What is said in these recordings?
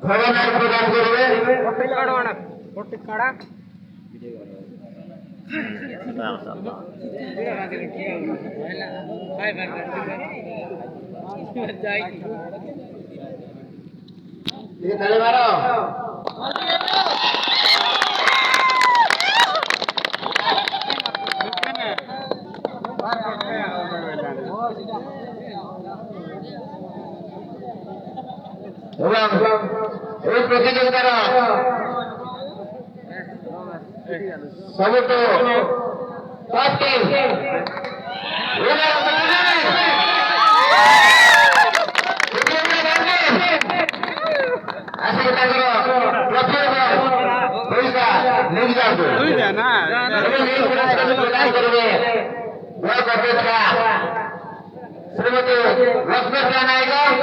ভগবানের প্রদান করবে তাহলে মারো এবং এই প্রতিযোগিতার সমস্ত টপ টিম আসলে তাদের ট্রফি এবং পয়সা নিয়ে যাবে এবং এই পুরস্কার প্রদান করবে ব্লক অধ্যক্ষা শ্রীমতী লক্ষ্মী নায়ক।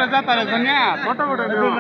जाता फोटो फोटो टीम